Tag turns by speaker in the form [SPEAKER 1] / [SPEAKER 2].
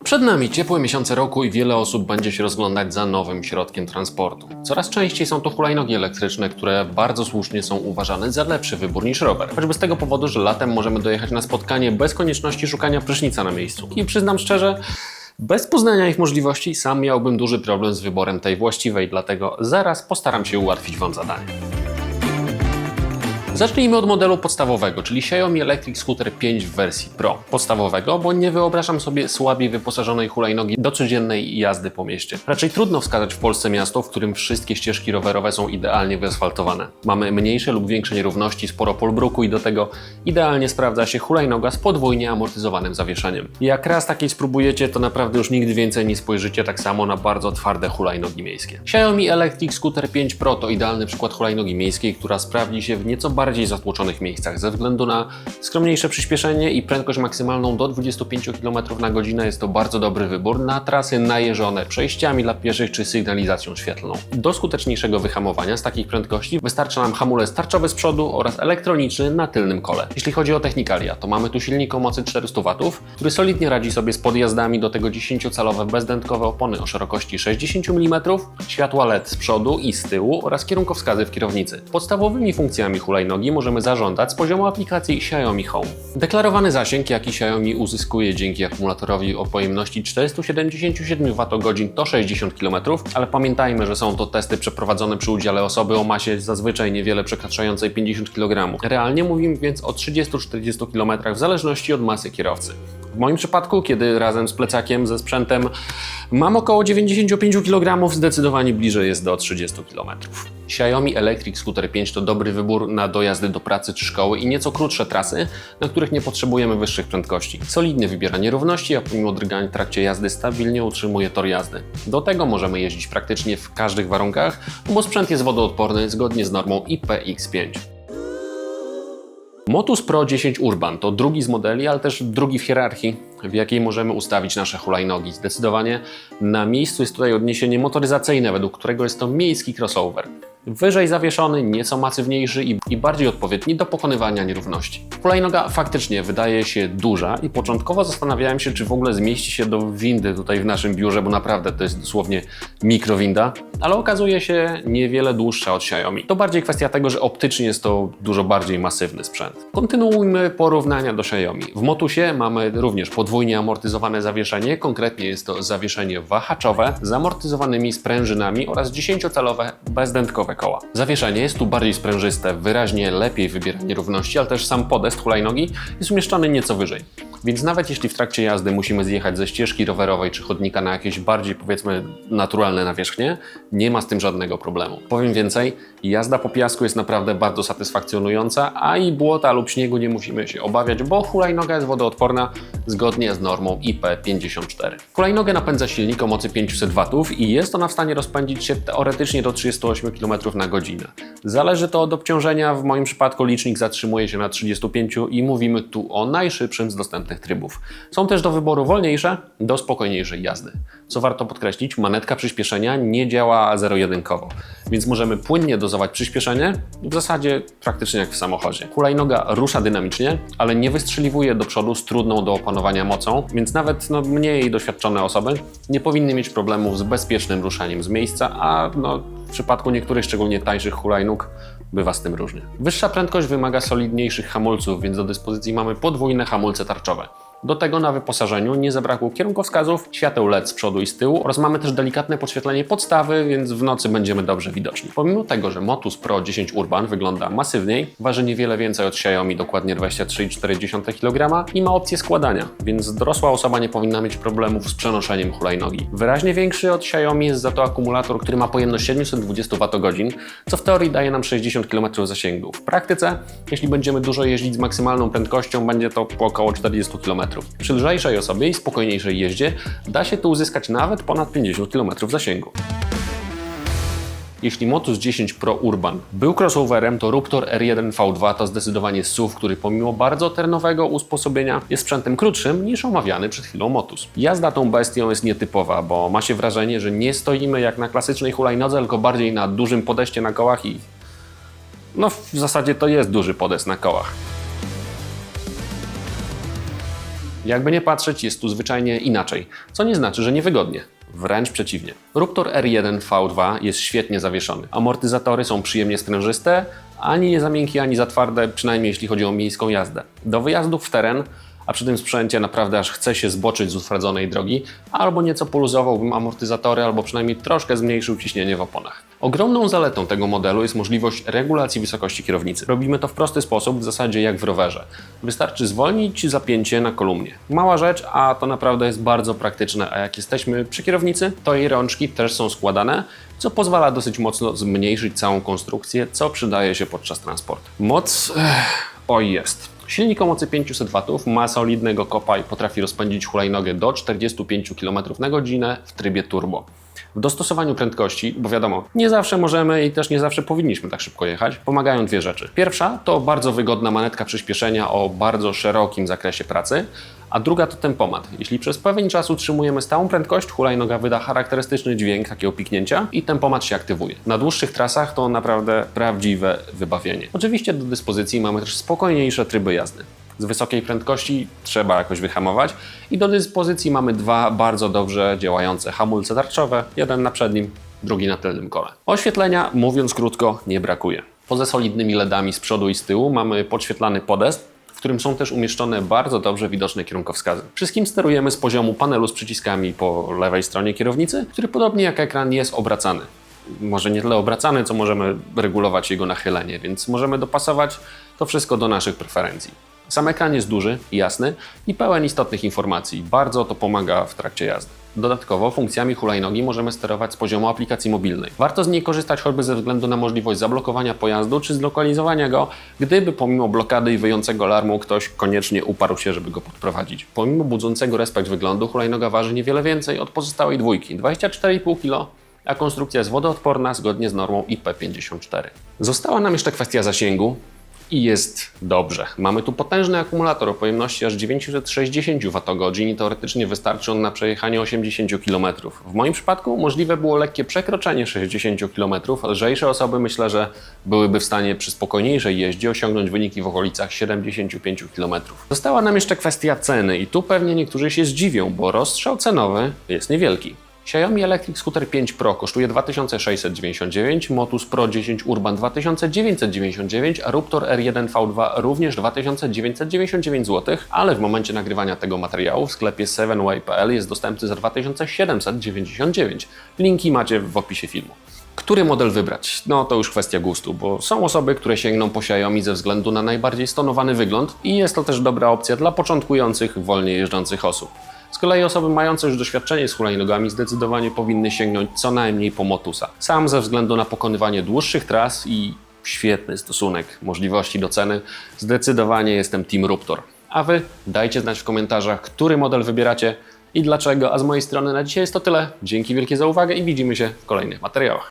[SPEAKER 1] Przed nami ciepłe miesiące roku i wiele osób będzie się rozglądać za nowym środkiem transportu. Coraz częściej są to hulajnogi elektryczne, które bardzo słusznie są uważane za lepszy wybór niż rower. Choćby z tego powodu, że latem możemy dojechać na spotkanie bez konieczności szukania prysznica na miejscu. I przyznam szczerze, bez poznania ich możliwości sam miałbym duży problem z wyborem tej właściwej, dlatego zaraz postaram się ułatwić Wam zadanie. Zacznijmy od modelu podstawowego, czyli Xiaomi Electric Scooter 5 w wersji Pro. Podstawowego, bo nie wyobrażam sobie słabiej wyposażonej hulajnogi do codziennej jazdy po mieście. Raczej trudno wskazać w Polsce miasto, w którym wszystkie ścieżki rowerowe są idealnie wyasfaltowane. Mamy mniejsze lub większe nierówności, sporo polbruku i do tego idealnie sprawdza się hulajnoga z podwójnie amortyzowanym zawieszeniem. Jak raz takiej spróbujecie, to naprawdę już nigdy więcej nie spojrzycie tak samo na bardzo twarde hulajnogi miejskie. Xiaomi Electric Scooter 5 Pro to idealny przykład hulajnogi miejskiej, która sprawdzi się w nieco bardziej zatłoczonych miejscach. Ze względu na skromniejsze przyspieszenie i prędkość maksymalną do 25 km na godzinę jest to bardzo dobry wybór na trasy najeżone przejściami dla pieszych czy sygnalizacją świetlną. Do skuteczniejszego wyhamowania z takich prędkości wystarcza nam hamulec tarczowy z przodu oraz elektroniczny na tylnym kole. Jeśli chodzi o technikalia, to mamy tu silnik o mocy 400 W, który solidnie radzi sobie z podjazdami, do tego 10-calowe bezdętkowe opony o szerokości 60 mm, światła LED z przodu i z tyłu oraz kierunkowskazy w kierownicy. Podstawowymi funkcjami hulajnogi możemy zarządzać z poziomu aplikacji Xiaomi Home. Deklarowany zasięg, jaki Xiaomi uzyskuje dzięki akumulatorowi o pojemności 477 Wh to 60 km, ale pamiętajmy, że są to testy przeprowadzone przy udziale osoby o masie zazwyczaj niewiele przekraczającej 50 kg. Realnie mówimy więc o 30-40 km w zależności od masy kierowcy. W moim przypadku, kiedy razem z plecakiem, ze sprzętem mam około 95 kg, zdecydowanie bliżej jest do 30 km. Xiaomi Electric Scooter 5 to dobry wybór na dojazdy do pracy czy szkoły i nieco krótsze trasy, na których nie potrzebujemy wyższych prędkości. Solidnie wybiera nierówności, a pomimo drgań w trakcie jazdy stabilnie utrzymuje tor jazdy. Do tego możemy jeździć praktycznie w każdych warunkach, bo sprzęt jest wodoodporny zgodnie z normą IPX5. Motus Pro 10 Urban to drugi z modeli, ale też drugi w hierarchii, w jakiej możemy ustawić nasze hulajnogi. Zdecydowanie na miejscu jest tutaj odniesienie motoryzacyjne, według którego jest to miejski crossover. Wyżej zawieszony, nieco masywniejszy i bardziej odpowiedni do pokonywania nierówności. Hulajnoga faktycznie wydaje się duża i początkowo zastanawiałem się, czy w ogóle zmieści się do windy tutaj w naszym biurze, bo naprawdę to jest dosłownie mikrowinda, ale okazuje się niewiele dłuższa od Xiaomi. To bardziej kwestia tego, że optycznie jest to dużo bardziej masywny sprzęt. Kontynuujmy porównania do Xiaomi. W Motusie mamy również podwójnie amortyzowane zawieszenie, konkretnie jest to zawieszenie wahaczowe z amortyzowanymi sprężynami oraz 10-calowe bezdętkowe koła. Zawieszenie jest tu bardziej sprężyste, wyraźnie lepiej wybiera nierówności, ale też sam podest hulajnogi jest umieszczony nieco wyżej. Więc nawet jeśli w trakcie jazdy musimy zjechać ze ścieżki rowerowej czy chodnika na jakieś bardziej, powiedzmy, naturalne nawierzchnie, nie ma z tym żadnego problemu. Powiem więcej, jazda po piasku jest naprawdę bardzo satysfakcjonująca, a i błota lub śniegu nie musimy się obawiać, bo hulajnoga jest wodoodporna zgodnie z normą IP54. Hulajnogę napędza silnik o mocy 500 W i jest ona w stanie rozpędzić się teoretycznie do 38 km na godzinę. Zależy to od obciążenia, w moim przypadku licznik zatrzymuje się na 35 i mówimy tu o najszybszym z dostępnych trybów. Są też do wyboru wolniejsze, do spokojniejszej jazdy. Co warto podkreślić, manetka przyspieszenia nie działa zero-jedynkowo, więc możemy płynnie dozować przyspieszenie, w zasadzie praktycznie jak w samochodzie. Hulajnoga rusza dynamicznie, ale nie wystrzeliwuje do przodu z trudną do opanowania mocą, więc nawet mniej doświadczone osoby nie powinny mieć problemów z bezpiecznym ruszaniem z miejsca, a w przypadku niektórych, szczególnie tańszych hulajnóg, bywa z tym różnie. Wyższa prędkość wymaga solidniejszych hamulców, więc do dyspozycji mamy podwójne hamulce tarczowe. Do tego na wyposażeniu nie zabrakło kierunkowskazów, świateł LED z przodu i z tyłu oraz mamy też delikatne podświetlenie podstawy, więc w nocy będziemy dobrze widoczni. Pomimo tego, że Motus Pro 10 Urban wygląda masywniej, waży niewiele więcej od Xiaomi, dokładnie 23,4 kg i ma opcję składania, więc dorosła osoba nie powinna mieć problemów z przenoszeniem hulajnogi. Wyraźnie większy od Xiaomi jest za to akumulator, który ma pojemność 720 Wh, co w teorii daje nam 60 km zasięgu. W praktyce, jeśli będziemy dużo jeździć z maksymalną prędkością, będzie to po około 40 km. Przy lżejszej osobie i spokojniejszej jeździe da się tu uzyskać nawet ponad 50 km zasięgu. Jeśli Motus 10 Pro Urban był crossoverem, to Ruptor R1 V2 to zdecydowanie SUV, który pomimo bardzo terenowego usposobienia jest sprzętem krótszym niż omawiany przed chwilą Motus. Jazda tą bestią jest nietypowa, bo ma się wrażenie, że nie stoimy jak na klasycznej hulajnodze, tylko bardziej na dużym podeście na kołach i w zasadzie to jest duży podest na kołach. Jakby nie patrzeć, jest tu zwyczajnie inaczej, co nie znaczy, że niewygodnie. Wręcz przeciwnie. Ruptor R1 V2 jest świetnie zawieszony. Amortyzatory są przyjemnie sprężyste, ani nie za miękkie, ani za twarde, przynajmniej jeśli chodzi o miejską jazdę. Do wyjazdów w teren, a przy tym sprzęcie naprawdę aż chce się zboczyć z utwardzonej drogi, albo nieco poluzowałbym amortyzatory, albo przynajmniej troszkę zmniejszył ciśnienie w oponach. Ogromną zaletą tego modelu jest możliwość regulacji wysokości kierownicy. Robimy to w prosty sposób, w zasadzie jak w rowerze. Wystarczy zwolnić zapięcie na kolumnie. Mała rzecz, a to naprawdę jest bardzo praktyczne, a jak jesteśmy przy kierownicy, to jej rączki też są składane, co pozwala dosyć mocno zmniejszyć całą konstrukcję, co przydaje się podczas transportu. Moc... Oj jest. Silnik o mocy 500 W ma solidnego kopa i potrafi rozpędzić hulajnogę do 45 km/h w trybie turbo. W dostosowaniu prędkości, bo wiadomo, nie zawsze możemy i też nie zawsze powinniśmy tak szybko jechać, pomagają dwie rzeczy. Pierwsza to bardzo wygodna manetka przyspieszenia o bardzo szerokim zakresie pracy, a druga to tempomat. Jeśli przez pewien czas utrzymujemy stałą prędkość, hulajnoga wyda charakterystyczny dźwięk takiego piknięcia i tempomat się aktywuje. Na dłuższych trasach to naprawdę prawdziwe wybawienie. Oczywiście do dyspozycji mamy też spokojniejsze tryby jazdy. Z wysokiej prędkości trzeba jakoś wyhamować i do dyspozycji mamy dwa bardzo dobrze działające hamulce tarczowe, jeden na przednim, drugi na tylnym kole. Oświetlenia, mówiąc krótko, nie brakuje. Poza solidnymi LEDami z przodu i z tyłu mamy podświetlany podest, w którym są też umieszczone bardzo dobrze widoczne kierunkowskazy. Wszystkim sterujemy z poziomu panelu z przyciskami po lewej stronie kierownicy, który podobnie jak ekran jest obracany. Może nie tyle obracany, co możemy regulować jego nachylenie, więc możemy dopasować to wszystko do naszych preferencji. Sam ekran jest duży, jasny i pełen istotnych informacji. Bardzo to pomaga w trakcie jazdy. Dodatkowo funkcjami hulajnogi możemy sterować z poziomu aplikacji mobilnej. Warto z niej korzystać choćby ze względu na możliwość zablokowania pojazdu czy zlokalizowania go, gdyby pomimo blokady i wyjącego alarmu ktoś koniecznie uparł się, żeby go podprowadzić. Pomimo budzącego respekt wyglądu hulajnoga waży niewiele więcej od pozostałej dwójki, 24,5 kg, a konstrukcja jest wodoodporna zgodnie z normą IP54. Została nam jeszcze kwestia zasięgu. I jest dobrze. Mamy tu potężny akumulator o pojemności aż 960 Wh i teoretycznie wystarczy on na przejechanie 80 km. W moim przypadku możliwe było lekkie przekroczenie 60 km. Lżejsze osoby myślę, że byłyby w stanie przy spokojniejszej jeździe osiągnąć wyniki w okolicach 75 km. Została nam jeszcze kwestia ceny i tu pewnie niektórzy się zdziwią, bo rozstrzał cenowy jest niewielki. Xiaomi Electric Scooter 5 Pro kosztuje 2699, Motus Pro 10 Urban 2999, a Ruptor R1 V2 również 2999 zł, ale w momencie nagrywania tego materiału w sklepie 7way.pl jest dostępny za 2799. Linki macie w opisie filmu. Który model wybrać? No to już kwestia gustu, bo są osoby, które sięgną po Xiaomi ze względu na najbardziej stonowany wygląd i jest to też dobra opcja dla początkujących, wolniej jeżdżących osób. Z kolei osoby mające już doświadczenie z hulajnogami zdecydowanie powinny sięgnąć co najmniej po Motusa. Sam ze względu na pokonywanie dłuższych tras i świetny stosunek możliwości do ceny, zdecydowanie jestem Team Ruptor. A Wy dajcie znać w komentarzach, który model wybieracie i dlaczego, a z mojej strony na dzisiaj jest to tyle. Dzięki wielkie za uwagę i widzimy się w kolejnych materiałach.